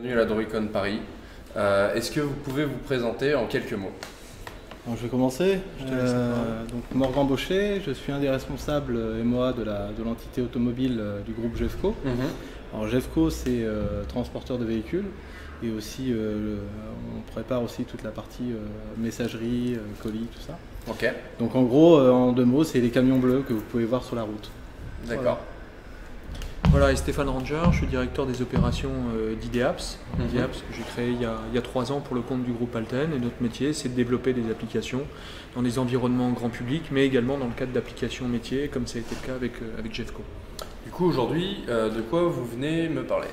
Bienvenue à la Droidcon Paris. Est-ce que vous pouvez vous présenter en quelques mots? Alors, je vais commencer. Donc Morgan Baucher, je suis un des responsables MOA de l'entité automobile du groupe Jeffco. Alors Jeffco, c'est transporteur de véhicules et aussi on prépare aussi toute la partie messagerie, colis, tout ça. Ok. Donc en gros, en deux mots, c'est les camions bleus que vous pouvez voir sur la route. D'accord. Voilà, et Stéphane Ranger, je suis directeur des opérations d'IDEAPS, IDEAPS que j'ai créé il y a 3 ans pour le compte du groupe Alten. Et notre métier, c'est de développer des applications dans des environnements grand public, mais également dans le cadre d'applications métiers, comme ça a été le cas avec Jeffco. Du coup, aujourd'hui, de quoi vous venez me parler?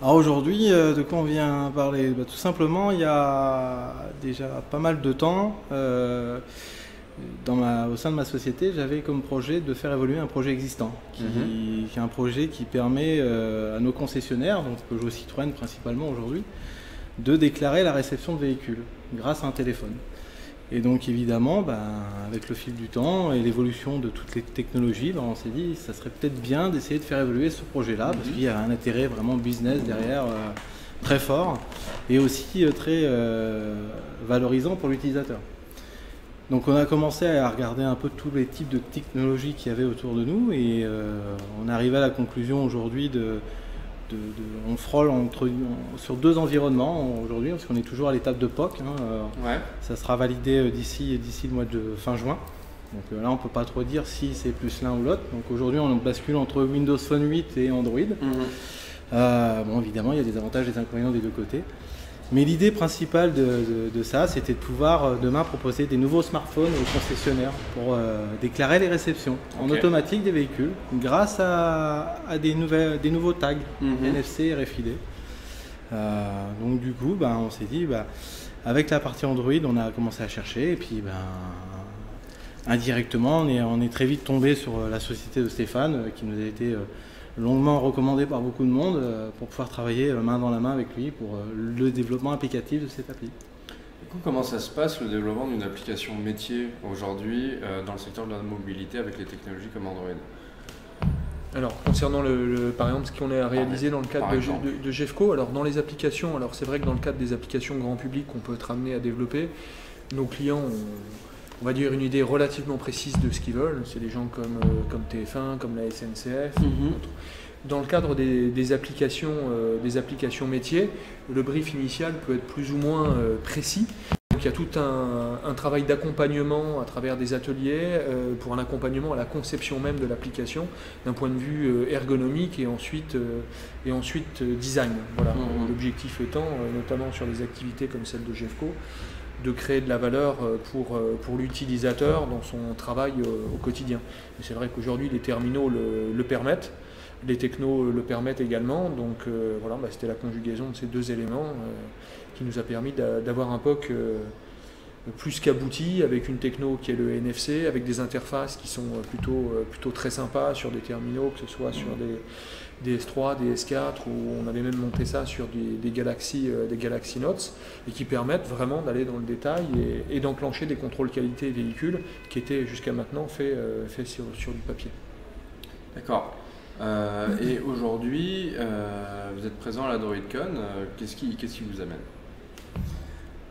Alors aujourd'hui, de quoi on vient parler? Tout simplement, il y a déjà pas mal de temps, au sein de ma société, j'avais comme projet de faire évoluer un projet existant, qui est un projet qui permet à nos concessionnaires, donc Peugeot Citroën principalement aujourd'hui, de déclarer la réception de véhicules grâce à un téléphone. Et donc évidemment, avec le fil du temps et l'évolution de toutes les technologies, on s'est dit que ça serait peut-être bien d'essayer de faire évoluer ce projet-là, parce qu'il y a un intérêt vraiment business derrière très fort et aussi très valorisant pour l'utilisateur. Donc on a commencé à regarder un peu tous les types de technologies qu'il y avait autour de nous et on est arrivé à la conclusion aujourd'hui on frôle sur 2 environnements aujourd'hui, parce qu'on est toujours à l'étape de POC. Ça sera validé d'ici le mois de fin juin. Donc là on ne peut pas trop dire si c'est plus l'un ou l'autre. Donc aujourd'hui on bascule entre Windows Phone 8 et Android. Bon, évidemment il y a des avantages et des inconvénients des deux côtés. Mais l'idée principale de ça, c'était de pouvoir demain proposer des nouveaux smartphones aux concessionnaires pour déclarer les réceptions en automatique des véhicules grâce à des nouveaux tags NFC et RFID. Donc du coup, on s'est dit, avec la partie Android, on a commencé à chercher et puis indirectement, on est très vite tombé sur la société de Stéphane qui nous a été longuement recommandé par beaucoup de monde pour pouvoir travailler main dans la main avec lui pour le développement applicatif de cette appli. Du coup, comment ça se passe le développement d'une application métier aujourd'hui dans le secteur de la mobilité avec les technologies comme Android? Alors, concernant par exemple ce qu'on a réalisé dans le cadre de Jeffco, alors dans les applications, alors c'est vrai que dans le cadre des applications grand public qu'on peut être amené à développer, nos clients ont, on va dire, une idée relativement précise de ce qu'ils veulent. C'est des gens comme TF1, comme la SNCF. Dans le cadre des applications métiers, le brief initial peut être plus ou moins précis. Donc, il y a tout un travail d'accompagnement à travers des ateliers pour un accompagnement à la conception même de l'application d'un point de vue ergonomique et ensuite design. Voilà. L'objectif étant, notamment sur des activités comme celle de Jeffco, de créer de la valeur pour l'utilisateur dans son travail au quotidien. Et c'est vrai qu'aujourd'hui les terminaux le permettent, les technos le permettent également, donc voilà, c'était la conjugaison de ces 2 éléments qui nous a permis d'avoir un POC plus qu'abouti, avec une techno qui est le NFC, avec des interfaces qui sont plutôt très sympas sur des terminaux, que ce soit sur des S3, des S4, ou on avait même monté ça sur des Galaxy Notes, et qui permettent vraiment d'aller dans le détail et d'enclencher des contrôles qualité véhicules qui étaient jusqu'à maintenant faits sur du papier. D'accord. Et aujourd'hui, vous êtes présent à la Droidcon. Qu'est-ce qui vous amène?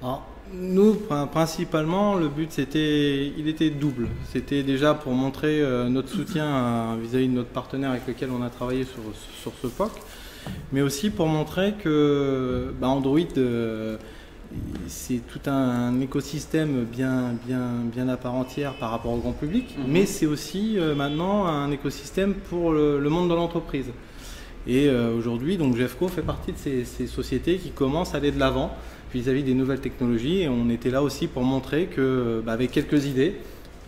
Alors, nous, principalement, le but il était double. C'était déjà pour montrer notre soutien vis-à-vis de notre partenaire avec lequel on a travaillé sur ce POC, mais aussi pour montrer que Android, c'est tout un écosystème bien à part entière par rapport au grand public, mais c'est aussi maintenant un écosystème pour le monde de l'entreprise. Et aujourd'hui, donc Jeffco fait partie de ces sociétés qui commencent à aller de l'avant vis-à-vis des nouvelles technologies, et on était là aussi pour montrer que avec quelques idées,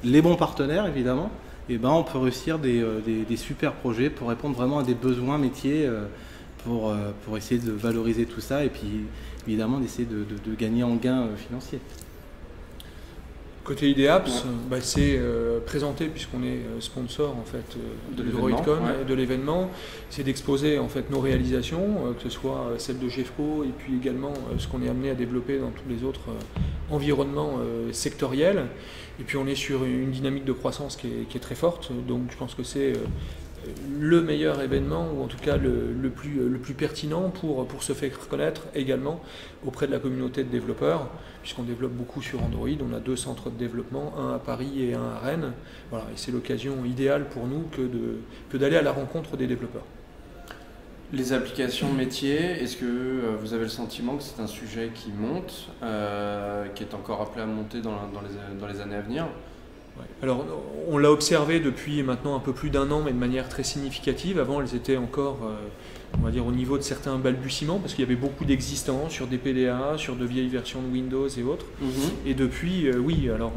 les bons partenaires évidemment, on peut réussir des super projets pour répondre vraiment à des besoins métiers, pour essayer de valoriser tout ça et puis évidemment d'essayer de gagner en gains financiers. Côté IDEAPS, c'est présenté, puisqu'on est sponsor en fait de Droidcon et de l'événement, c'est d'exposer en fait nos réalisations, que ce soit celle de Jeffco et puis également ce qu'on est amené à développer dans tous les autres environnements sectoriels. Et puis on est sur une dynamique de croissance qui est très forte, donc je pense que c'est le meilleur événement, ou en tout cas le plus pertinent pour se faire connaître également auprès de la communauté de développeurs, puisqu'on développe beaucoup sur Android. On a 2 centres de développement, un à Paris et un à Rennes. Voilà, et c'est l'occasion idéale pour nous que d'aller à la rencontre des développeurs. Les applications métiers, est-ce que vous avez le sentiment que c'est un sujet qui monte, qui est encore appelé à monter dans les années à venir ? Ouais. Alors, on l'a observé depuis maintenant un peu plus d'1 an, mais de manière très significative. Avant, elles étaient encore, on va dire, au niveau de certains balbutiements, parce qu'il y avait beaucoup d'existants sur des PDA, sur de vieilles versions de Windows et autres. Et depuis, oui, alors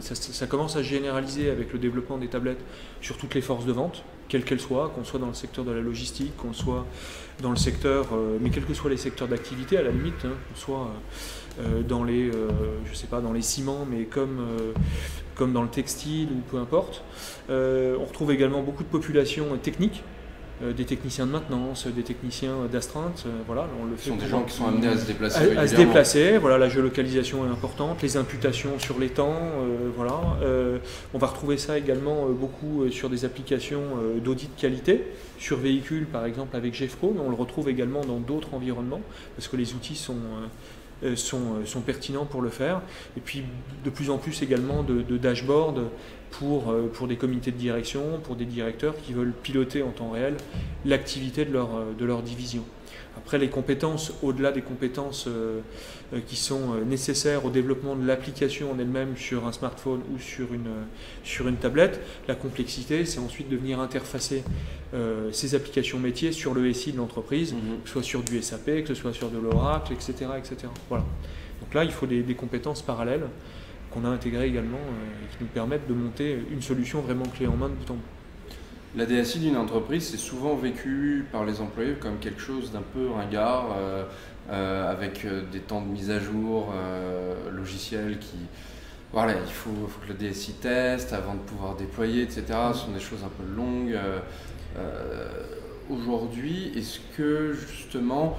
ça commence à se généraliser avec le développement des tablettes sur toutes les forces de vente, quelles qu'elles soient, qu'on soit dans le secteur de la logistique, qu'on soit dans le secteur, mais quels que soient les secteurs d'activité à la limite, hein, qu'on soit dans les, je sais pas, dans les ciments, mais comme dans le textile ou peu importe. On retrouve également beaucoup de populations techniques, des techniciens de maintenance, des techniciens d'astreinte. Voilà, on le fait. Ce sont des gens qui sont amenés à se déplacer à se déplacer. Voilà, la géolocalisation est importante, les imputations sur les temps. Voilà. On va retrouver ça également beaucoup sur des applications d'audit de qualité, sur véhicules par exemple avec Jeffco, mais on le retrouve également dans d'autres environnements parce que les outils sont pertinents pour le faire. Et puis de plus en plus également de dashboards pour des comités de direction, pour des directeurs qui veulent piloter en temps réel l'activité de leur division. Après, les compétences, au-delà des compétences qui sont nécessaires au développement de l'application en elle-même sur un smartphone ou sur une tablette, la complexité, c'est ensuite de venir interfacer ces applications métiers sur le SI de l'entreprise, que ce soit sur du SAP, que ce soit sur de l'Oracle, etc., etc. Voilà. Donc là, il faut des compétences parallèles qu'on a intégrées également et qui nous permettent de monter une solution vraiment clé en main de bout en bout. La DSI d'une entreprise, c'est souvent vécu par les employés comme quelque chose d'un peu ringard, avec des temps de mise à jour logiciels qui... Voilà, il faut que la DSI teste avant de pouvoir déployer, etc. Ce sont des choses un peu longues. Aujourd'hui, est-ce que justement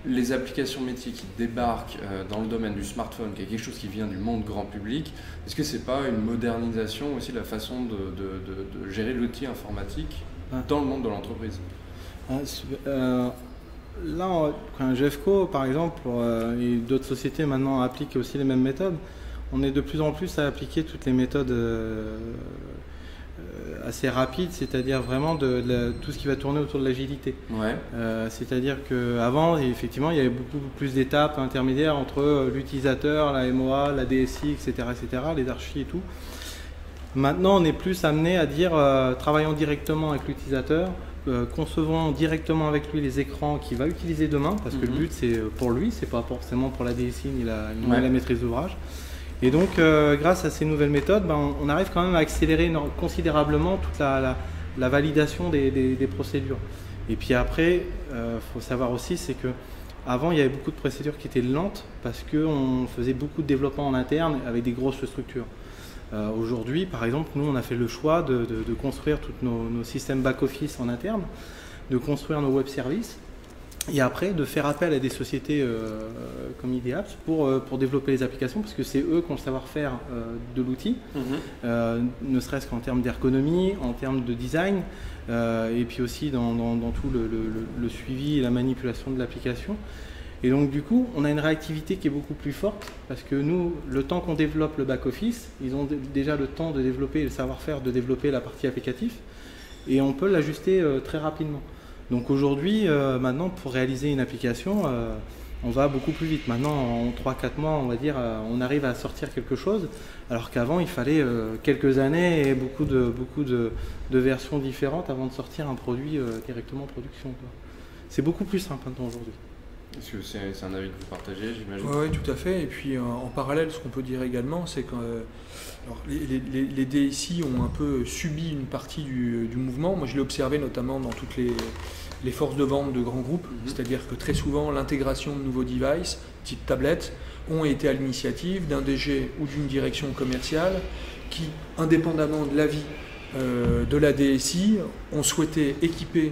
les applications métiers qui débarquent dans le domaine du smartphone, qui est quelque chose qui vient du monde grand public, est-ce que c'est pas une modernisation aussi de la façon de gérer l'outil informatique dans le monde de l'entreprise ? Là, Jeffco par exemple, et d'autres sociétés maintenant appliquent aussi les mêmes méthodes. On est de plus en plus à appliquer toutes les méthodes assez rapides, c'est-à-dire vraiment tout ce qui va tourner autour de l'agilité. Ouais. C'est-à-dire qu'avant, effectivement, il y avait beaucoup plus d'étapes intermédiaires entre l'utilisateur, la MOA, la DSI, etc., les archis et tout. Maintenant, on est plus amené à dire travaillons directement avec l'utilisateur, concevons directement avec lui les écrans qu'il va utiliser demain, parce que le but c'est pour lui, c'est pas forcément pour la DSI ni la maîtrise d'ouvrage. Et donc, grâce à ces nouvelles méthodes, on arrive quand même à accélérer considérablement toute la validation des procédures. Et puis après, faut savoir aussi, c'est que avant, il y avait beaucoup de procédures qui étaient lentes parce qu'on faisait beaucoup de développement en interne avec des grosses structures. Aujourd'hui, par exemple, nous, on a fait le choix de construire tous nos systèmes back-office en interne, de construire nos web services, et après de faire appel à des sociétés comme IDEAPS pour développer les applications, parce que c'est eux qui ont le savoir-faire de l'outil, ne serait-ce qu'en termes d'ergonomie, en termes de design, et puis aussi dans tout le suivi et la manipulation de l'application. Et donc du coup, on a une réactivité qui est beaucoup plus forte, parce que nous, le temps qu'on développe le back-office, ils ont déjà le temps de développer le savoir-faire, de développer la partie applicative, et on peut l'ajuster très rapidement. Donc aujourd'hui, maintenant, pour réaliser une application, on va beaucoup plus vite. Maintenant, en 3-4 mois, on va dire, on arrive à sortir quelque chose, alors qu'avant, il fallait quelques années et beaucoup de versions différentes avant de sortir un produit directement en production. C'est beaucoup plus simple maintenant aujourd'hui. Est-ce que c'est un avis que vous partagez, j'imagine ? Oui, tout à fait. Et puis en parallèle, ce qu'on peut dire également, c'est que les DSI ont un peu subi une partie du mouvement. Moi, je l'ai observé notamment dans toutes les forces de vente de grands groupes. C'est-à-dire que très souvent, l'intégration de nouveaux devices, type tablette, ont été à l'initiative d'un DG ou d'une direction commerciale qui, indépendamment de l'avis de la DSI, ont souhaité équiper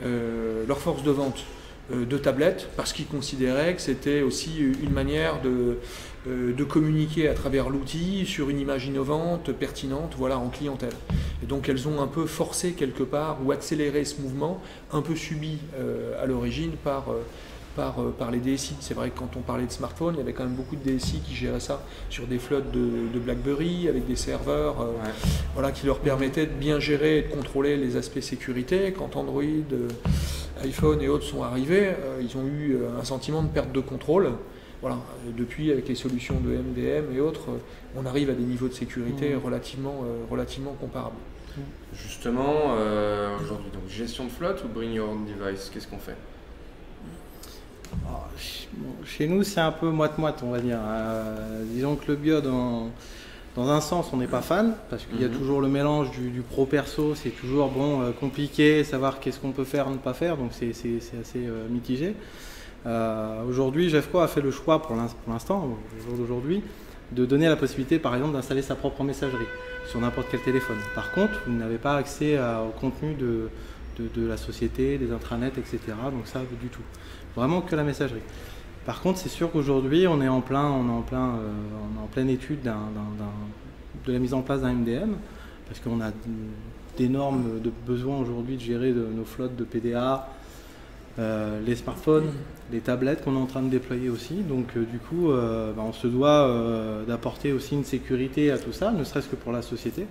leurs forces de vente de tablettes, parce qu'ils considéraient que c'était aussi une manière de communiquer à travers l'outil sur une image innovante, pertinente, voilà, en clientèle. Et donc elles ont un peu forcé quelque part ou accéléré ce mouvement, un peu subi à l'origine par les DSI. C'est vrai que quand on parlait de smartphone, il y avait quand même beaucoup de DSI qui géraient ça sur des flottes de BlackBerry avec des serveurs voilà, qui leur permettaient de bien gérer et de contrôler les aspects sécurité. Quand Android, iPhone et autres sont arrivés, ils ont eu un sentiment de perte de contrôle. Voilà. Depuis, avec les solutions de MDM et autres, on arrive à des niveaux de sécurité relativement comparables. Justement, aujourd'hui, donc gestion de flotte ou bring your own device, qu'est-ce qu'on fait? Chez nous, c'est un peu moite-moite, on va dire. Disons que le bio, dans un sens, on n'est pas fan, parce qu'il y a toujours le mélange du pro-perso, c'est toujours compliqué, savoir qu'est-ce qu'on peut faire, ne pas faire, donc c'est assez mitigé. Aujourd'hui, Jeffco a fait le choix, pour l'instant, au jour d'aujourd'hui, de donner la possibilité, par exemple, d'installer sa propre messagerie sur n'importe quel téléphone. Par contre, vous n'avez pas accès au contenu de la société, des intranets, etc. Donc ça, du tout. Vraiment que la messagerie. Par contre, c'est sûr qu'aujourd'hui, on est en pleine étude de la mise en place d'un MDM, parce qu'on a d'énormes besoins aujourd'hui de gérer nos flottes de PDA, les smartphones, les tablettes qu'on est en train de déployer aussi. Donc du coup, on se doit d'apporter aussi une sécurité à tout ça, ne serait-ce que pour la société,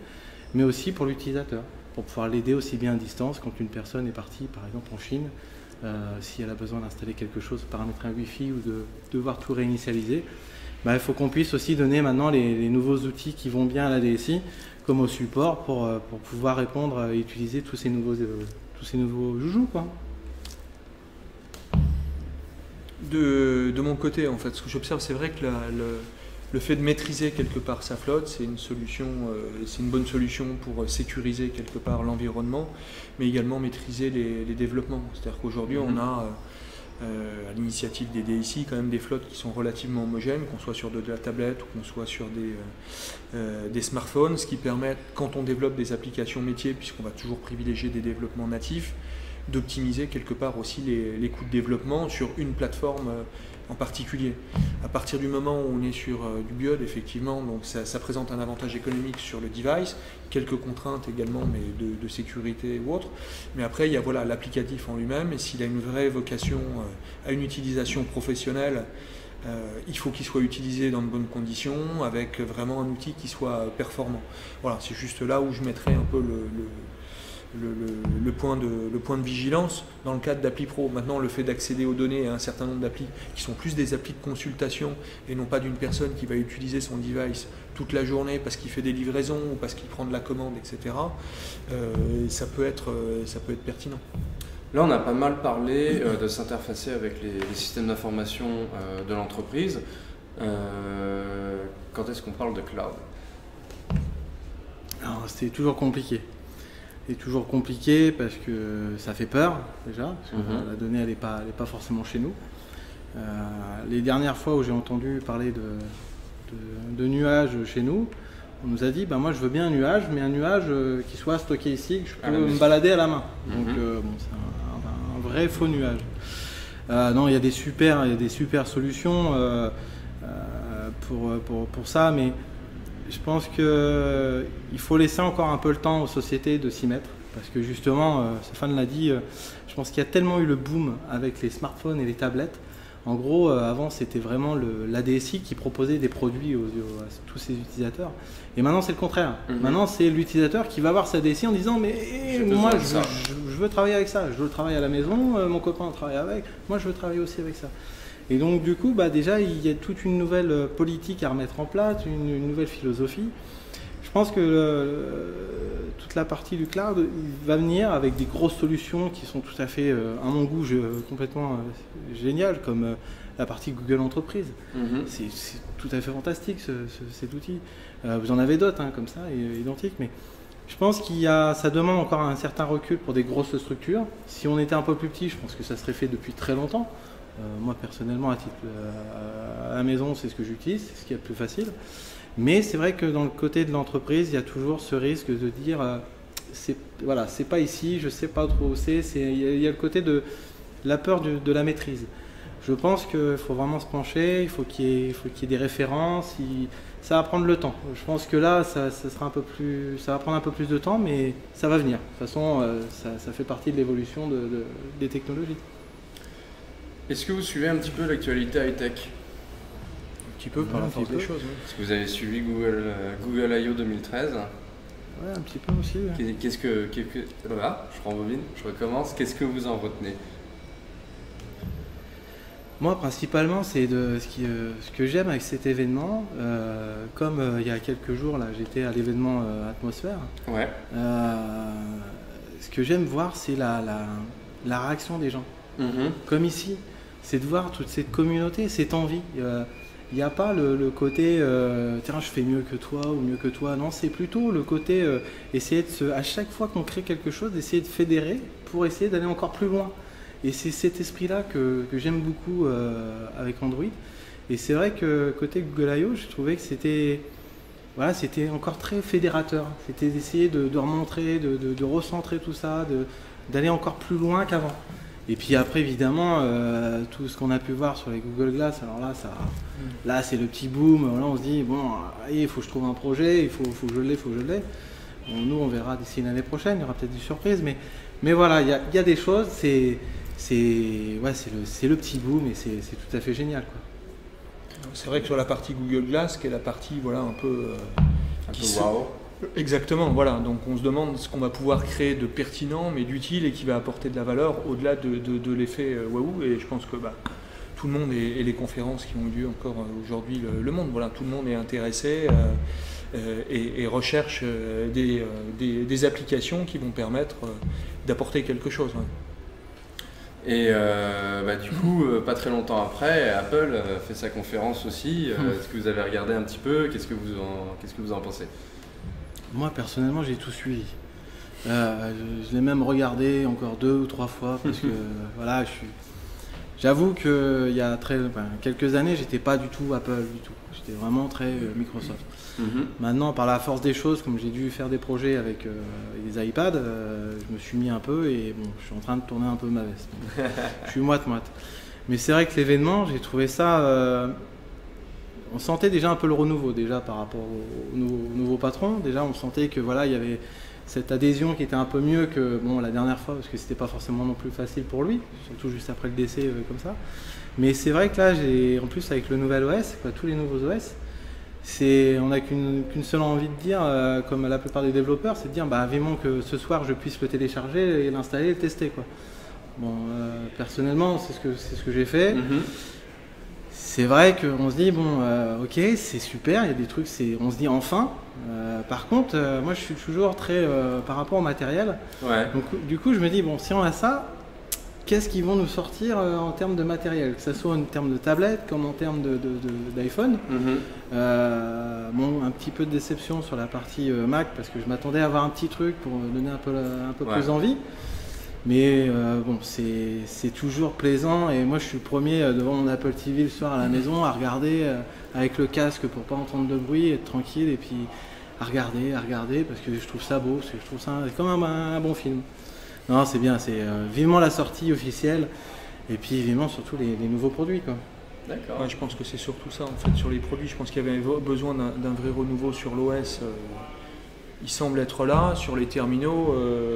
mais aussi pour l'utilisateur, pour pouvoir l'aider aussi bien à distance quand une personne est partie, par exemple en Chine, si elle a besoin d'installer quelque chose, paramétrer un Wi-Fi ou de devoir tout réinitialiser. Il faut qu'on puisse aussi donner maintenant les nouveaux outils qui vont bien à la DSI, comme au support, pour pouvoir répondre et utiliser tous ces nouveaux joujoux, quoi. De mon côté, en fait, ce que j'observe, c'est vrai que le fait de maîtriser quelque part sa flotte, c'est une bonne solution pour sécuriser quelque part l'environnement, mais également maîtriser les développements. C'est-à-dire qu'aujourd'hui, on a, à l'initiative des DSI, quand même des flottes qui sont relativement homogènes, qu'on soit sur de la tablette ou qu'on soit sur des smartphones, ce qui permet, quand on développe des applications métiers, puisqu'on va toujours privilégier des développements natifs, d'optimiser quelque part aussi les coûts de développement sur une plateforme en particulier. À partir du moment où on est sur du BIOD, effectivement, donc ça présente un avantage économique sur le device, quelques contraintes également, mais de sécurité ou autre. Mais après, il y a l'applicatif en lui-même, et s'il a une vraie vocation à une utilisation professionnelle, il faut qu'il soit utilisé dans de bonnes conditions, avec vraiment un outil qui soit performant. Voilà, c'est juste là où je mettrais un peu le point de vigilance dans le cadre d'appli pro. Maintenant, le fait d'accéder aux données à un certain nombre d'applis qui sont plus des applis de consultation et non pas d'une personne qui va utiliser son device toute la journée parce qu'il fait des livraisons ou parce qu'il prend de la commande, etc., ça peut être pertinent. Là, on a pas mal parlé de s'interfacer avec les systèmes d'information de l'entreprise. Quand est-ce qu'on parle de cloud? Alors, c'est toujours compliqué. C'est toujours compliqué parce que ça fait peur déjà, parce que la donnée elle n'est pas forcément chez nous. Les dernières fois où j'ai entendu parler de nuages chez nous, on nous a dit moi je veux bien un nuage, mais un nuage qui soit stocké ici, que je peux me balader à la main. Donc c'est un vrai faux nuage. Non, il y a des super solutions pour ça, mais je pense qu'il faut laisser encore un peu le temps aux sociétés de s'y mettre, parce que justement, Stéphane l'a dit, je pense qu'il y a tellement eu le boom avec les smartphones et les tablettes. En gros, avant, c'était vraiment l'ADSI qui proposait des produits à tous ses utilisateurs. Et maintenant, c'est le contraire. Maintenant, c'est l'utilisateur qui va voir sa DSI en disant « Mais moi, je veux travailler avec ça. Je veux le travailler à la maison, mon copain travaille avec. Moi, je veux travailler aussi avec ça. » Et donc du coup, déjà, il y a toute une nouvelle politique à remettre en place, une nouvelle philosophie. Je pense que toute la partie du cloud va venir avec des grosses solutions qui sont tout à fait, à mon goût, complètement géniales, comme la partie Google Entreprise. C'est tout à fait fantastique cet outil. Vous en avez d'autres comme ça, identiques, mais je pense ça demande encore un certain recul pour des grosses structures. Si on était un peu plus petit, je pense que ça serait fait depuis très longtemps. Moi personnellement, à la maison, c'est ce que j'utilise, c'est ce qui est le plus facile. Mais c'est vrai que dans le côté de l'entreprise, il y a toujours ce risque de dire c'est pas ici, je sais pas trop où c'est. Il y a le côté de la peur de la maîtrise. Je pense qu'il faut vraiment se pencher, il faut qu'il y ait des références, ça va prendre le temps. Je pense que là, ça va prendre un peu plus de temps, mais ça va venir. De toute façon, ça fait partie de l'évolution des technologies. Est-ce que vous suivez un petit peu l'actualité high-tech? Un petit peu par la force des choses. Oui. Est-ce que vous avez suivi Google I.O. 2013? Ouais, un petit peu aussi. Ouais. Voilà, je rembobine, je recommence. Qu'est-ce que vous en retenez? Moi, principalement, c'est ce que j'aime avec cet événement. Comme il y a quelques jours, là, j'étais à l'événement Atmosphère. Ouais. Ce que j'aime voir, c'est la réaction des gens. Comme ici, c'est de voir toute cette communauté, cette envie. Il n'y a pas le côté tiens, je fais mieux que toi ou mieux que toi. Non, c'est plutôt le côté essayer à chaque fois qu'on crée quelque chose, d'essayer de fédérer pour essayer d'aller encore plus loin. Et c'est cet esprit-là que j'aime beaucoup avec Android. Et c'est vrai que côté Google I.O., je trouvais que c'était encore très fédérateur. C'était d'essayer de remontrer, de recentrer tout ça, d'aller encore plus loin qu'avant. Et puis après, évidemment, tout ce qu'on a pu voir sur les Google Glass, alors là c'est le petit boom. Là, on se dit, bon, il faut que je trouve un projet, il faut que je l'ai. Bon, nous, on verra d'ici l'année prochaine, il y aura peut-être des surprises. Mais voilà, il y a des choses, c'est le petit boom et c'est tout à fait génial, quoi. C'est vrai que sur la partie Google Glass, qui est la partie un peu wow. Exactement, voilà. Donc on se demande ce qu'on va pouvoir créer de pertinent, mais d'utile et qui va apporter de la valeur au-delà de l'effet waouh. Et je pense que tout le monde et les conférences qui ont eu lieu encore aujourd'hui le monde, voilà, tout le monde est intéressé et recherche des applications qui vont permettre d'apporter quelque chose. Ouais. Et du coup, pas très longtemps après, Apple fait sa conférence aussi. Est-ce que vous avez regardé un petit peu? Qu'est-ce que vous en pensez? Moi, personnellement, j'ai tout suivi. Je l'ai même regardé encore 2 ou 3 fois parce que voilà, j'avoue qu'il y a quelques années, j'étais pas du tout Apple du tout. J'étais vraiment très Microsoft. Maintenant, par la force des choses, comme j'ai dû faire des projets avec des iPads, je me suis mis un peu et bon, je suis en train de tourner un peu ma veste. Je suis moite-moite. Mais c'est vrai que l'événement, j'ai trouvé ça... on sentait déjà un peu le renouveau déjà par rapport au nouveau patron. Déjà, on sentait que voilà, il y avait cette adhésion qui était un peu mieux que la dernière fois, parce que c'était pas forcément non plus facile pour lui, surtout juste après le décès comme ça. Mais c'est vrai que là, en plus avec le nouvel OS, tous les nouveaux OS, on n'a qu'une seule envie de dire, comme la plupart des développeurs, c'est de dire vivement que ce soir je puisse le télécharger et l'installer et le tester, quoi. Bon, personnellement, c'est ce que j'ai fait. C'est vrai qu'on se dit, ok, c'est super, il y a des trucs, on se dit enfin. Par contre, moi je suis toujours très par rapport au matériel. Ouais. Donc, du coup, je me dis, si on a ça, qu'est-ce qu'ils vont nous sortir en termes de matériel? Que ce soit en termes de tablette comme en termes d'iPhone. Un petit peu de déception sur la partie Mac parce que je m'attendais à avoir un petit truc pour donner un peu plus envie. Mais c'est toujours plaisant et moi je suis le premier devant mon Apple TV le soir à la maison à regarder avec le casque pour pas entendre de bruit, être tranquille et puis à regarder parce que je trouve ça beau, je trouve ça comme un bon film. Non, c'est bien, c'est vivement la sortie officielle et puis vivement surtout les nouveaux produits, quoi. D'accord. Ouais, je pense que c'est surtout ça en fait sur les produits. Je pense qu'il y avait besoin d'un vrai renouveau sur l'OS. Il semble être là. Sur les terminaux,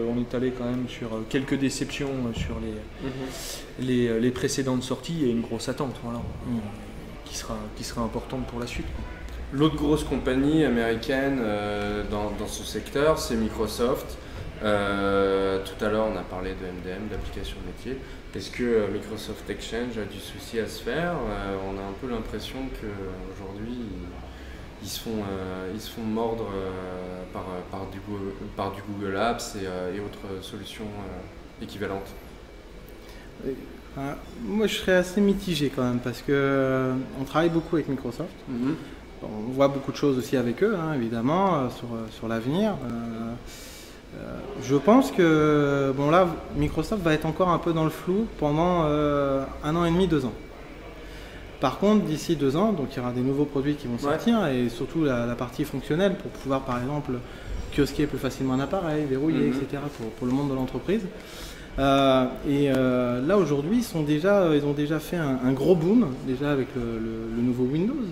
on est allé quand même sur quelques déceptions sur les précédentes sorties et une grosse attente, voilà, qui sera importante pour la suite, quoi. L'autre grosse compagnie américaine dans ce secteur, c'est Microsoft. Tout à l'heure, on a parlé de MDM, d'application métier. Est-ce que Microsoft Exchange a du souci à se faire? On a un peu l'impression qu'aujourd'hui, ils se font mordre par du Google Apps et autres solutions équivalentes. Moi, je serais assez mitigé quand même parce que on travaille beaucoup avec Microsoft. On voit beaucoup de choses aussi avec eux, évidemment, sur l'avenir. Je pense que là, Microsoft va être encore un peu dans le flou pendant 1 an et demi, 2 ans. Par contre, d'ici 2 ans, donc il y aura des nouveaux produits qui vont sortir et surtout la partie fonctionnelle pour pouvoir, par exemple, kiosquer plus facilement un appareil, verrouiller, etc. pour le monde de l'entreprise. Là aujourd'hui, ils ont déjà fait un gros boom déjà avec le nouveau Windows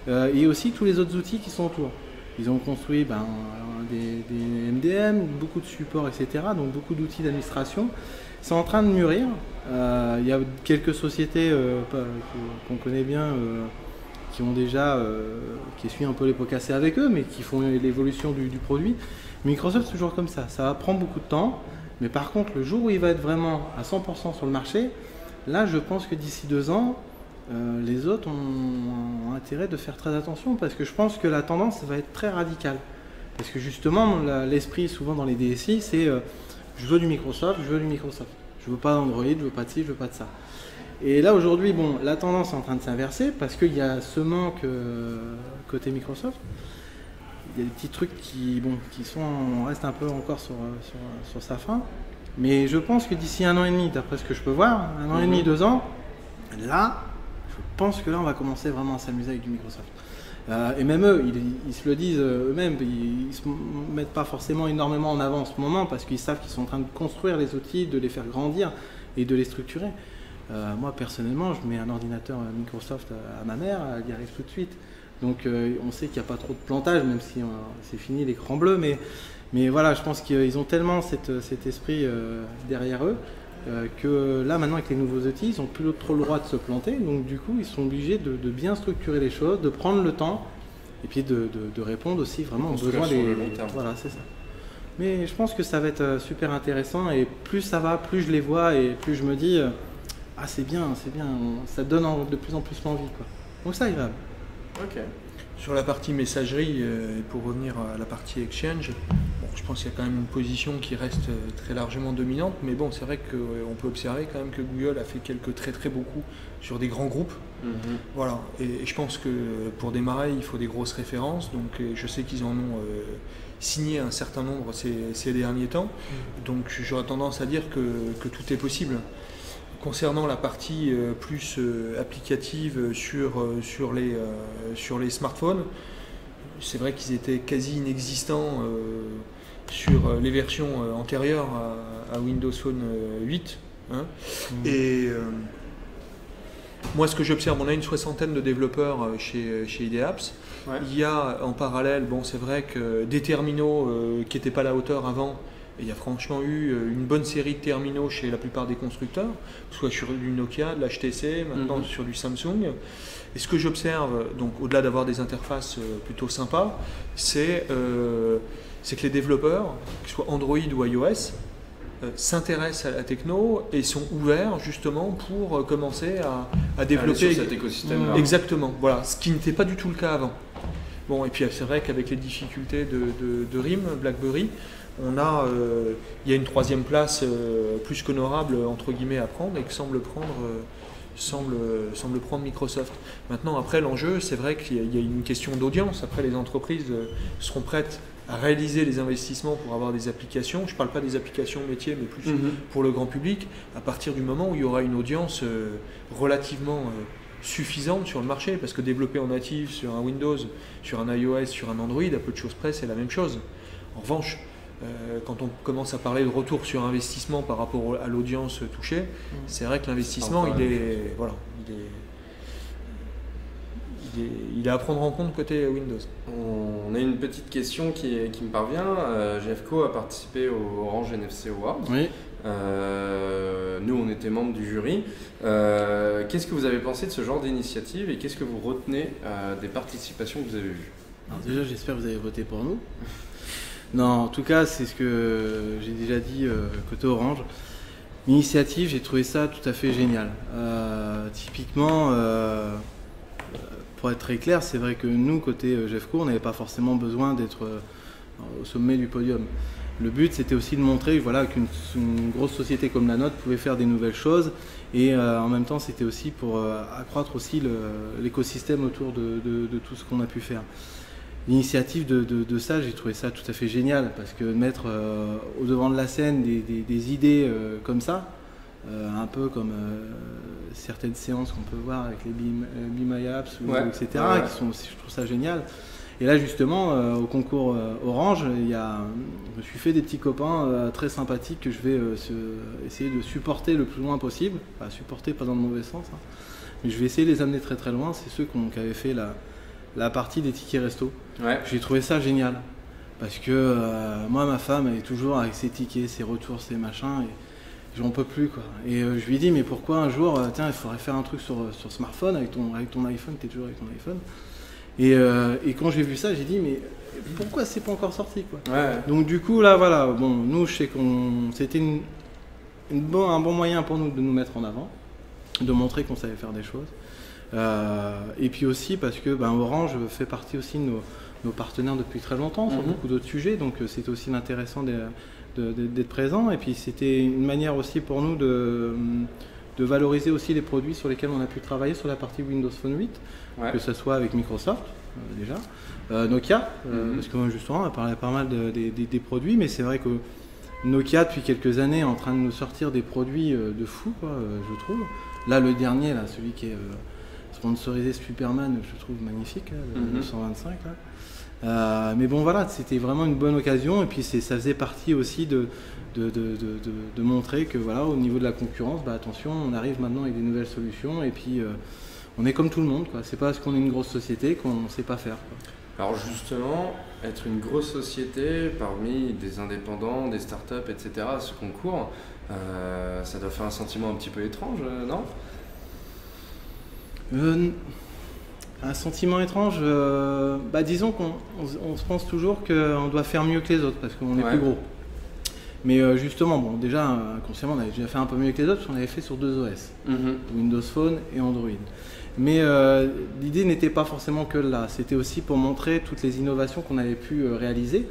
et aussi tous les autres outils qui sont autour. Ils ont construit des MDM, beaucoup de supports, etc. Donc beaucoup d'outils d'administration. C'est en train de mûrir. Il y a quelques sociétés qu'on connaît bien qui ont déjà, qui essuient un peu les pots cassés avec eux, mais qui font l'évolution du produit. Microsoft, c'est toujours comme ça. Ça va prendre beaucoup de temps. Mais par contre, le jour où il va être vraiment à 100% sur le marché, là, je pense que d'ici 2 ans, les autres ont intérêt de faire très attention parce que je pense que la tendance va être très radicale. Parce que justement, l'esprit souvent dans les DSI, c'est je veux du Microsoft, je veux du Microsoft. Je veux pas d'Android, je veux pas de ci, je veux pas de ça. Et là aujourd'hui, bon, la tendance est en train de s'inverser parce qu'il y a ce manque côté Microsoft. Il y a des petits trucs qui restent un peu encore sur sa fin. Mais je pense que d'ici 1 an et demi, d'après ce que je peux voir, 1 an et demi, 2 ans, là, je pense que là, on va commencer vraiment à s'amuser avec du Microsoft. Et même eux, ils se le disent eux-mêmes, ils ne se mettent pas forcément énormément en avant en ce moment parce qu'ils savent qu'ils sont en train de construire les outils, de les faire grandir et de les structurer. Moi, personnellement, je mets un ordinateur Microsoft à ma mère, elle y arrive tout de suite. Donc on sait qu'il n'y a pas trop de plantage, même si c'est fini l'écran bleu, mais voilà, je pense qu'ils ont tellement cet esprit derrière eux que là maintenant avec les nouveaux outils, ils n'ont plus trop le droit de se planter, donc du coup ils sont obligés de bien structurer les choses, de prendre le temps et puis de répondre aussi vraiment aux besoins des... Voilà, c'est ça. Mais je pense que ça va être super intéressant et plus ça va, plus je les vois et plus je me dis ah c'est bien, ça donne de plus en plus l'envie quoi. Donc ça il va. Ok. Sur la partie messagerie, pour revenir à la partie Exchange, je pense qu'il y a quand même une position qui reste très largement dominante, mais bon, c'est vrai qu'on peut observer quand même que Google a fait quelques très beaucoup sur des grands groupes. Voilà. Et je pense que pour démarrer, il faut des grosses références, donc je sais qu'ils en ont signé un certain nombre ces derniers temps, donc j'aurais tendance à dire que tout est possible. Concernant la partie plus applicative sur les smartphones, c'est vrai qu'ils étaient quasi inexistants sur les versions antérieures à Windows Phone 8. Hein. Et moi, ce que j'observe, on a une 60aine de développeurs chez ID Apps. Ouais. Il y a en parallèle, bon, c'est vrai que des terminaux qui n'étaient pas à la hauteur avant. Et il y a franchement eu une bonne série de terminaux chez la plupart des constructeurs, soit sur du Nokia, de l'HTC, maintenant sur du Samsung. Et ce que j'observe, donc au-delà d'avoir des interfaces plutôt sympas, c'est que les développeurs, que ce soit Android ou iOS, s'intéressent à la techno et sont ouverts justement pour commencer à développer sur cet écosystème-là. Exactement, voilà, ce qui n'était pas du tout le cas avant. Bon, et puis c'est vrai qu'avec les difficultés de RIM, BlackBerry, il y a une 3e place plus qu'honorable entre guillemets à prendre et que semble prendre Microsoft. Maintenant, après l'enjeu, c'est vrai qu'il y a une question d'audience. Après, les entreprises seront prêtes à réaliser les investissements pour avoir des applications. Je ne parle pas des applications métiers, mais plus pour le grand public, à partir du moment où il y aura une audience relativement suffisante sur le marché, parce que développer en natif sur un Windows, sur un iOS, sur un Android, à peu de choses près, c'est la même chose. En revanche, quand on commence à parler de retour sur investissement par rapport à l'audience touchée, c'est vrai que l'investissement, il est à prendre en compte côté Windows. On a une petite question qui me parvient. GFCO a participé au Orange NFC Awards. Oui. Nous, on était membres du jury. Qu'est-ce que vous avez pensé de ce genre d'initiative et qu'est-ce que vous retenez des participations que vous avez vues? Alors déjà, j'espère que vous avez voté pour nous. Non, en tout cas, c'est ce que j'ai déjà dit côté Orange. L'initiative, j'ai trouvé ça tout à fait génial. Typiquement, pour être très clair, c'est vrai que nous, côté GFCO, on n'avait pas forcément besoin d'être au sommet du podium. Le but, c'était aussi de montrer voilà, qu'une grosse société comme la nôtre pouvait faire des nouvelles choses et en même temps, c'était aussi pour accroître aussi l'écosystème autour de tout ce qu'on a pu faire. L'initiative de ça, j'ai trouvé ça tout à fait génial parce que mettre au devant de la scène des idées comme ça, un peu comme certaines séances qu'on peut voir avec les Be My Apps, etc., qui sont, je trouve ça génial. Et là justement, au concours Orange, je me suis fait des petits copains très sympathiques que je vais essayer de supporter le plus loin possible. Enfin, supporter pas dans le mauvais sens, hein. Mais je vais essayer de les amener très très loin. C'est ceux qui avaient fait la partie des tickets resto. Ouais. J'ai trouvé ça génial. Parce que moi, ma femme, elle est toujours avec ses tickets, ses retours, ses machins. Et j'en peux plus, quoi. Et je lui dis, mais pourquoi un jour, tiens, il faudrait faire un truc sur smartphone avec ton iPhone, tu es toujours avec ton iPhone. Et quand j'ai vu ça, j'ai dit, mais pourquoi c'est pas encore sorti, quoi. Ouais. Donc du coup, là, voilà, bon, nous, je sais c'était un bon moyen pour nous de nous mettre en avant, de montrer qu'on savait faire des choses. Et puis aussi parce que Orange fait partie aussi de nos partenaires depuis très longtemps sur beaucoup d'autres sujets, donc c'est aussi intéressant d'être présent. Et puis c'était une manière aussi pour nous de valoriser aussi les produits sur lesquels on a pu travailler sur la partie Windows Phone 8, que ce soit avec Microsoft déjà, Nokia, parce que justement on a parlé pas mal des produits, mais c'est vrai que Nokia depuis quelques années est en train de nous sortir des produits de fou, quoi, je trouve. Là le dernier, là, celui qui est sponsorisé Superman, je trouve magnifique, le 925 là. Mais bon voilà, c'était vraiment une bonne occasion, et puis ça faisait partie aussi de montrer que voilà, au niveau de la concurrence, attention, on arrive maintenant avec des nouvelles solutions, et puis on est comme tout le monde, quoi. C'est pas parce qu'on est une grosse société qu'on ne sait pas faire, quoi. Alors justement, être une grosse société parmi des indépendants, des startups, etc. à ce concours, ça doit faire un sentiment un petit peu étrange, non ? Un sentiment étrange, disons qu'on se pense toujours qu'on doit faire mieux que les autres parce qu'on est plus gros. Mais justement, bon, déjà, inconsciemment, on avait déjà fait un peu mieux que les autres parce qu'on avait fait sur 2 OS, Windows Phone et Android. Mais l'idée n'était pas forcément que là, c'était aussi pour montrer toutes les innovations qu'on avait pu réaliser,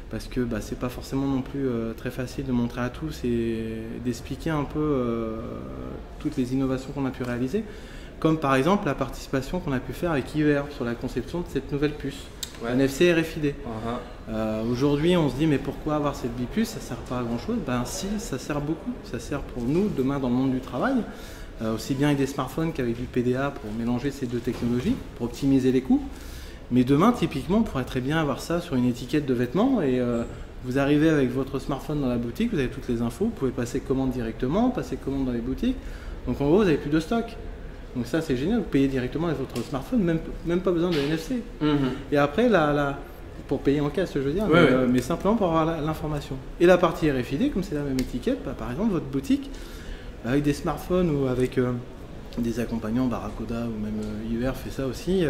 parce que c'est pas forcément non plus très facile de montrer à tous et d'expliquer un peu toutes les innovations qu'on a pu réaliser. Comme par exemple la participation qu'on a pu faire avec IER sur la conception de cette nouvelle puce, NFC RFID. Aujourd'hui, on se dit, mais pourquoi avoir cette bipuce? Ça ne sert pas à grand chose. Si, ça sert beaucoup. Ça sert pour nous demain dans le monde du travail, aussi bien avec des smartphones qu'avec du PDA pour mélanger ces deux technologies, pour optimiser les coûts. Mais demain, typiquement, on pourrait très bien avoir ça sur une étiquette de vêtements et vous arrivez avec votre smartphone dans la boutique, vous avez toutes les infos, vous pouvez passer commande directement, passer commande dans les boutiques. Donc en gros, vous n'avez plus de stock. Donc ça c'est génial, vous payez directement avec votre smartphone, même pas besoin de NFC. Et après, pour payer en cash, je veux dire, mais simplement pour avoir l'information. Et la partie RFID, comme c'est la même étiquette, par exemple votre boutique, avec des smartphones ou avec des accompagnants, Barracuda ou même IER fait ça aussi,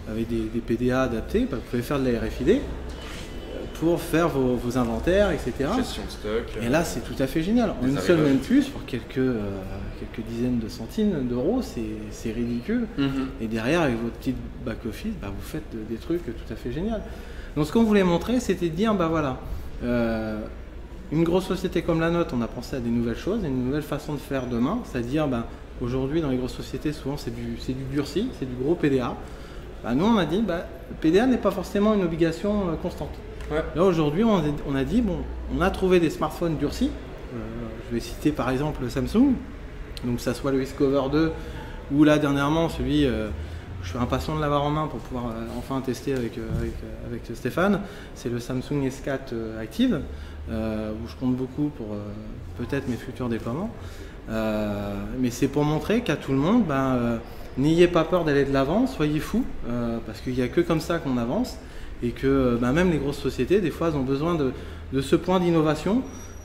avec des PDA adaptés, vous pouvez faire de la RFID pour faire vos inventaires, etc. Gestion de stock. Et là, c'est tout à fait génial. En une seule même puce, pour quelques dizaines de centimes d'euros, c'est ridicule. Et derrière, avec votre petit back-office, vous faites des trucs tout à fait géniaux. Donc ce qu'on voulait montrer, c'était de dire, une grosse société comme la nôtre, on a pensé à des nouvelles choses, une nouvelle façon de faire demain. C'est-à-dire, aujourd'hui, dans les grosses sociétés, souvent, c'est du durci, c'est du gros PDA. Nous, on a dit, le PDA n'est pas forcément une obligation constante. Là aujourd'hui on a dit, on a trouvé des smartphones durcis, je vais citer par exemple le Samsung, donc que ça soit le Discover 2 ou là dernièrement celui, je suis impatient de l'avoir en main pour pouvoir enfin tester avec Stéphane, c'est le Samsung S4 Active, où je compte beaucoup pour peut-être mes futurs déploiements, mais c'est pour montrer qu'à tout le monde, n'ayez pas peur d'aller de l'avant, soyez fous, parce qu'il n'y a que comme ça qu'on avance. Et que même les grosses sociétés, des fois, elles ont besoin de ce point d'innovation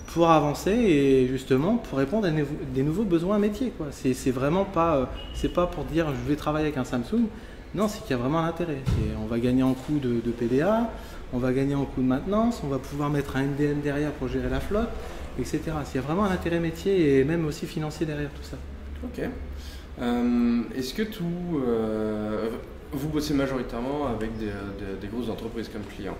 pour avancer et justement pour répondre à des nouveaux besoins métiers, quoi. C'est vraiment pas, c'est pas pour dire je vais travailler avec un Samsung. Non, c'est qu'il y a vraiment un intérêt. On va gagner en coût de PDA, on va gagner en coût de maintenance, on va pouvoir mettre un MDM derrière pour gérer la flotte, etc. Il y a vraiment un intérêt métier et même aussi financier derrière tout ça. Ok. Est-ce que vous bossez majoritairement avec des grosses entreprises comme clients?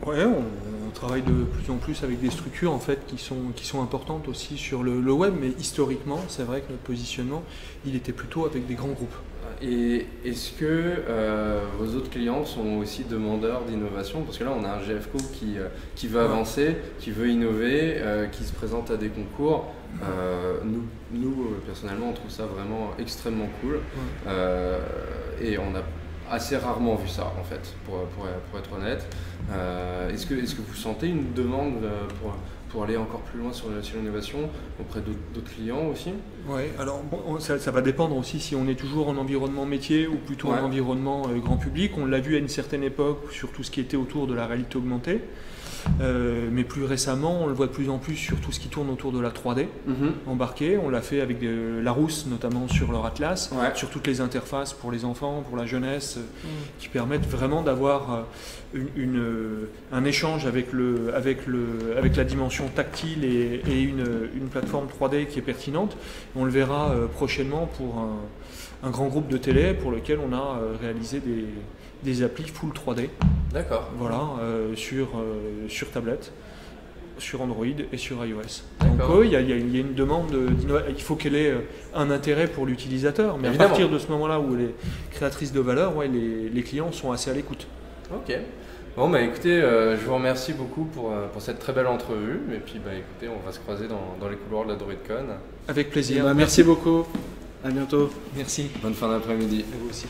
Ouais, on travaille de plus en plus avec des structures en fait qui sont importantes aussi sur le web, mais historiquement, c'est vrai que notre positionnement, il était plutôt avec des grands groupes. Et est-ce que vos autres clients sont aussi demandeurs d'innovation? Parce que là, on a un GFCO qui veut avancer, qui veut innover, qui se présente à des concours. Nous, personnellement, on trouve ça vraiment extrêmement cool. Et on a assez rarement vu ça en fait, pour être honnête. Est-ce que vous sentez une demande pour aller encore plus loin sur l'innovation auprès d'autres clients aussi? Oui, alors bon, ça va dépendre aussi si on est toujours en environnement métier ou plutôt en environnement grand public. On l'a vu à une certaine époque sur tout ce qui était autour de la réalité augmentée. Mais plus récemment, on le voit de plus en plus sur tout ce qui tourne autour de la 3D embarquée. On l'a fait avec Larousse, notamment sur leur Atlas, sur toutes les interfaces pour les enfants, pour la jeunesse, qui permettent vraiment d'avoir un échange avec la dimension tactile et une plateforme 3D qui est pertinente. On le verra prochainement pour un grand groupe de télé pour lequel on a réalisé des applis full 3D. D'accord. Voilà, sur tablette, sur Android et sur iOS. Donc il y a une demande, il faut qu'elle ait un intérêt pour l'utilisateur, mais évidemment, à partir de ce moment-là où elle est créatrice de valeur, les clients sont assez à l'écoute. Ok. Bon bah écoutez, je vous remercie beaucoup pour cette très belle entrevue, et puis bah écoutez, on va se croiser dans les couloirs de la DroidCon. Avec plaisir. Merci beaucoup, à bientôt. Merci. Bonne fin d'après-midi. À vous aussi.